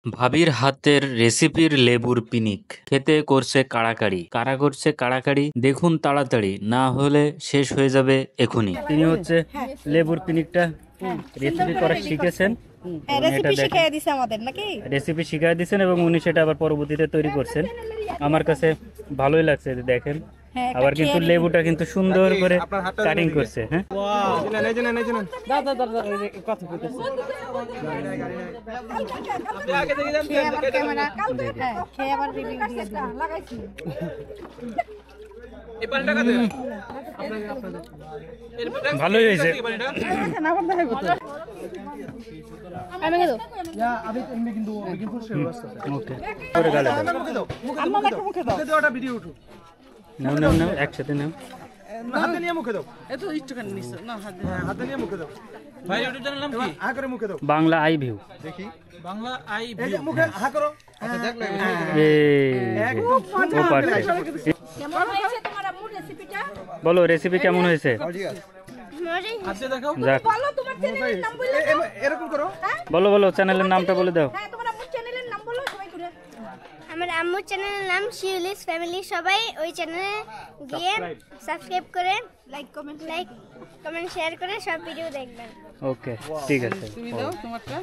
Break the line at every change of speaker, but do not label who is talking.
ভাবির হাতের রেসিপির লেবুর পিনিক খেতে করছে কাড়াকাড়ি। কারা করছে কাড়াকাড়ি দেখুন তাড়াতাড়ি, না হলে শেষ হয়ে যাবে এখনই। তিনি হচ্ছে লেবুর পিনিকটা রেসিপি করা শিখেছেন,
রেসিপি শিখিয়ে দিছে আমাদের নাকি?
রেসিপি শিখিয়ে দিয়েছেন এবং উনি সেটা আবার পরবর্তীতে তৈরি করছেন। আমার কাছে ভালোই লাগছে, দেখেন। আবার কিন্তু লেবুটা কিন্তু সুন্দর করে কাটিং করছে। হ্যাঁ, ভালোই হয়েছে। নাও নাও নাও, একসাথে নাও।
হাতে নিয়ে মুখে দাও। এত একটুখানি নিছ না, হাতে নিয়ে মুখে দাও। ভাই ইউটিউব চ্যানেল নাম কি? হা করে মুখে দাও।
Bangla eye view.
দেখি বাংলা আই ভিউ। এই মুখে হা করো। আচ্ছা দেখ না।
একদম পারফেক্ট।
কেমন হয়েছে তোমার আম্মুর রেসিপিটা?
বলো রেসিপি কেমন হয়েছে?
হাতে দেখাও।
বলো তোমার চ্যানেলের নাম বলে দাও।
এরকম করো।
বলো বলো চ্যানেলের নামটা বলে দাও।
হ্যাঁ, তোমার আম্মুর চ্যানেলের নাম বলো সবাই করে।
আমার আম্মুর চ্যানেলের নাম শিউলিস ফ্যামিলি। সবাই ওই চ্যানেলে গিয়ে সাবস্ক্রাইব করে লাইক কমেন্ট শেয়ার করে সব ভিডিও দেখবেন।
ওকে, ঠিক আছে।
তুমি দাও তোমারটা।